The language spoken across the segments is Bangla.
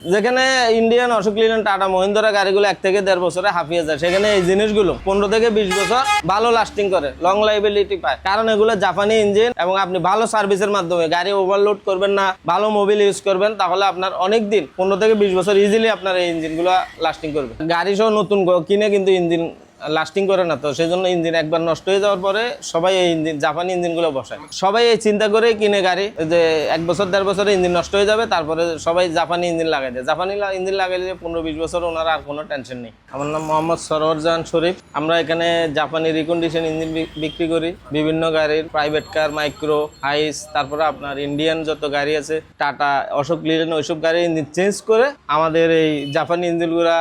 যেখানে ইন্ডিয়ান, অশোক লেল্যান্ড, টাটা, মহিন্দ্রা গাড়িগুলো 1 থেকে 1.5 বছরে হাঁপিয়ে যায়, সেখানে এই জিনিসগুলো 15 থেকে 20 বছর ভালো লাস্টিং করে, লং লাইবিলিটি পায়। কারণ এগুলো জাপানি ইঞ্জিন এবং আপনি ভালো সার্ভিসের মাধ্যমে গাড়ি ওভারলোড করবেন না, ভালো মোবিল ইউজ করবেন, তাহলে আপনার অনেক দিন 15 থেকে 20 বছর ইজিলি আপনার এই ইঞ্জিনগুলো লাস্টিং করবে। গাড়ি সহ নতুন কিনে কিন্তু ইঞ্জিন লাস্টিং করে না, তো সেই জন্য ইঞ্জিন একবার নষ্ট হয়ে যাওয়ার পরে সবাই এই ইঞ্জিন, জাপানি ইঞ্জিনগুলো বসায়। সবাই এই চিন্তা করেই কিনে গাড়ি, যে 1 বছর 1.5 বছরে ইঞ্জিন নষ্ট হয়ে যাবে, তারপরে সবাই জাপানি ইঞ্জিন লাগাই দেয়। জাপানি ইঞ্জিন লাগাইলে 15-20 বছর ওনারা আর কোনো টেনশন নেই। আমার নাম মোহাম্মদ সরোয়ার জাহান শরীফ। আমরা এখানে জাপানি রিকন্ডিশন ইঞ্জিন বিক্রি করি, বিভিন্ন গাড়ির, প্রাইভেট কার, মাইক্রো, হাইস, তারপরে আপনার ইন্ডিয়ান যত গাড়ি আছে, টাটা, অশোক লেল্যান্ড, ওইসব গাড়ি ইঞ্জিন চেঞ্জ করে আমাদের এই জাপানি ইঞ্জিনগুলো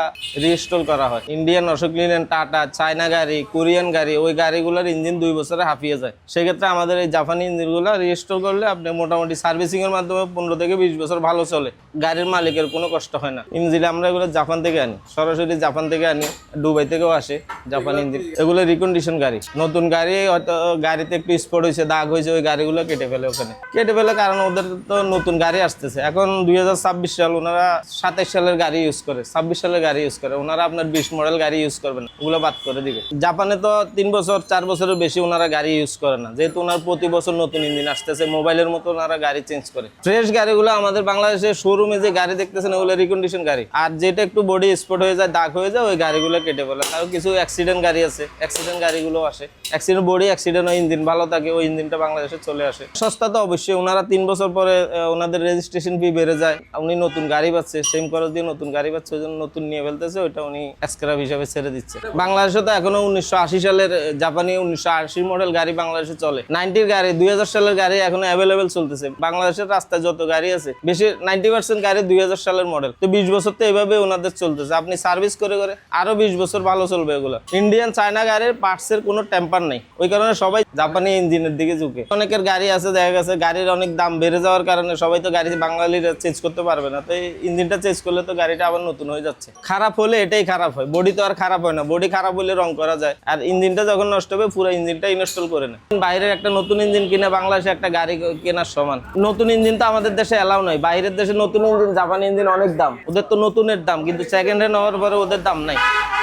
রিস্টোর করা হয়। ইন্ডিয়ান, অশোক লেল্যান্ড, টাটা, চায়না গাড়ি, কোরিয়ান গাড়ি, ওই গাড়িগুলোর ইঞ্জিন 2 বছরে হাঁপিয়ে যায়। সেক্ষেত্রে আমাদের এই জাপানি ইঞ্জিনগুলো রিস্টোর করলে আপনি মোটামুটি সার্ভিসিং এর মাধ্যমে 15 থেকে 20 বছর ভালো চলে, গাড়ির মালিকের কোনো কষ্ট হয় না। ইঞ্জিন আমরা এগুলো জাপান থেকে আনি, সরাসরি জাপান থেকে আনি, দুবাই থেকেও আসে জাপানি ইঞ্জিন। এগুলো রিকন্ডিশন গাড়ি। নতুন গাড়ি হয়তো গাড়িতে একটু স্পট হয়েছে, দাগ হয়েছে, ওই গাড়িগুলো কেটে ফেলে, ওখানে কেটে ফেলে, কারণ ওদের তো নতুন গাড়ি আসতেছে। এখন 2026 সাল, ওনারা 27 সালের গাড়ি ইউজ করে, 26 সালের গাড়ি ইউজ করে, ওনারা আপনার 20 মডেল গাড়ি ইউজ করবেন, ওগুলো বাদ করে দিবে। জাপানে তো 3 বছর 4 বছরের বেশি ওনারা গাড়ি ইউজ করে না, যেহেতু ওনার প্রতি বছর নতুন ইঞ্জিন আসতেছে, মোবাইলের মতো ওনারা গাড়ি চেঞ্জ করে। ফ্রেশ গাড়িগুলো আমাদের বাংলাদেশের শোরুমে যে গাড়ি দেখতেছেন, ওগুলো রিকন্ডিশন গাড়ি। আর যেটা একটু বডি স্পট হয়ে যায়, দাগ হয়ে যায়, ওই গাড়িগুলো কেটে ফেলে। আর কিছু অ্যাক্সিডেন্ট গাড়ি আছে, অ্যাক্সিডেন্ট গাড়িগুলো আসে, অ্যাক্সিডেন্ট বডি, অ্যাক্সিডেন্ট, ওই ইঞ্জিন ভালো থাকে, ওই ইঞ্জিনটা বাংলাদেশে চলে আসে। সস্তা তো অবশ্যই, ওনারা 3 বছর পরে ওনাদের রেজিস্ট্রেশন ফি বেড়ে যায়, উনি নতুন গাড়ি পাচ্ছে, সেম খরচ দিয়ে নতুন গাড়ি পাচ্ছে, ওই জন্য নতুন নিয়ে ফেলতেছে, ওইটা উনি স্ক্র্যাপ হিসাবে ছেড়ে দিচ্ছে। বাংলাদেশে তো এখনো 1980 সালের জাপানি 1980 মডেল গাড়ি বাংলাদেশে চলে। 90 গাড়ি, 2000 সালের গাড়ি এখনো অ্যাভেলেবেল চলতেছে। বাংলাদেশের রাস্তায় যত গাড়ি আছে, বেশি 90% গাড়ি 2000 সালের মডেল। তো 20 বছর তো এভাবে ওনাদের চলতেছে। আপনি সার্ভিস করে করে আরো 20 বছর ভালো চলবে এগুলো। ইন্ডিয়ান, চায়না গাড়ির পার্টসের কোনো টেম্পার নেই, ওই কারণে সবাই জাপানি ইঞ্জিনের দিকে ঝুঁকে। অনেকের গাড়ি আছে, দেখা গেছে গাড়ির অনেক দাম বেড়ে যাওয়ার কারণে সবাই তো গাড়ি বাঙালিরা চেঞ্জ করতে পারবে না, তো ইঞ্জিনটা চেঞ্জ করলে তো গাড়িটা আবার নতুন হয়ে যাচ্ছে। খারাপ হলে এটাই খারাপ হয়, বডি তো আর খারাপ হয় না, বডি খারাপ হলে রং করা যায়। আর ইঞ্জিনটা যখন নষ্ট হবে, পুরো ইঞ্জিনটা ইনস্টল করে নেয়। বাইরের একটা নতুন ইঞ্জিন কিনে বাংলাদেশে একটা গাড়ি কেনার সমান। নতুন ইঞ্জিন তো আমাদের দেশে এলাও নয়, বাইরের দেশে নতুন ইঞ্জিন, জাপানি ইঞ্জিন অনেক দাম, ওদের তো নতুনের দাম, কিন্তু সেকেন্ড হ্যান্ড হওয়ার পরে ওদের দাম নাই।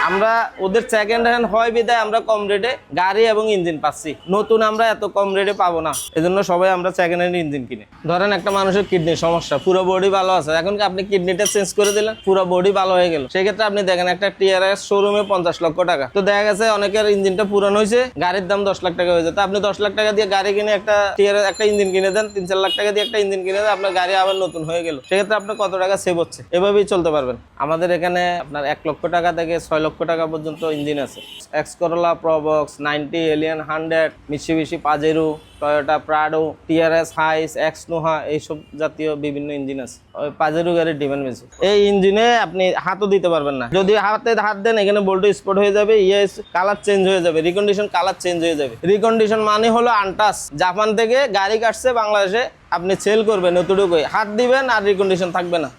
আমরা ওদের সেকেন্ড হ্যান্ড হয় বিদায় আমরা কম রেটে গাড়ি এবং ইঞ্জিন পাচ্ছি, নতুন আমরা এত কম রেটে পাবো না, এজন্য সবাই আমরা সেকেন্ড হ্যান্ড ইঞ্জিন কিনে। ধরেন একটা মানুষের কিডনির সমস্যা, পুরো বডি ভালো আছে, এখন আপনি কিডনিটা চেঞ্জ করে দিলেন, পুরো বডি ভালো হয়ে গেল, সেক্ষেত্রে আপনি দেখেন একটা টিআরএস শোরুমে 50 লক্ষ টাকা, তো দেখা গেছে অনেকের ইঞ্জিনটা পুরানো হয়েছে, গাড়ির দাম 10 লাখ টাকা হয়ে যায়। তো আপনি 10 লাখ টাকা দিয়ে গাড়ি কিনে একটা টিআরএস একটা ইঞ্জিন কিনে দেন, 3-4 লাখ টাকা দিয়ে একটা ইঞ্জিন কিনে দেন, আপনার গাড়ি আবার নতুন হয়ে গেল, সেক্ষেত্রে আপনার কত টাকা সেভ হচ্ছে। এভাবেই চলতে পারবেন। আমাদের এখানে আপনার 1 লক্ষ টাকা থেকে 6 লক্ষ টাকা পর্যন্ত ইঞ্জিন আছে। X Corolla, Probox, 90, Allion 100, Mitsubishi Pajero, Toyota Prado, TRS, Hiace, X Noah, এইসব জাতীয় বিভিন্ন ইঞ্জিন আছে। ওই পাজেরো গাড়ির ডিমান্ড বেশি। এই ইঞ্জিনে আপনি হাতও দিতে পারবেন না, যদি হাতে হাত দেন এখানে বোল্টো স্পট হয়ে যাবে, কালার চেঞ্জ হয়ে যাবে, রিকন্ডিশন কালার চেঞ্জ হয়ে যাবে। রিকন্ডিশন মানে হলো আনটাচ। জাপান থেকে গাড়ি কাটছে বাংলাদেশে, আপনি সেল করবেন, এতটুকুই, হাত দিবেন আর রিকন্ডিশন থাকবে না।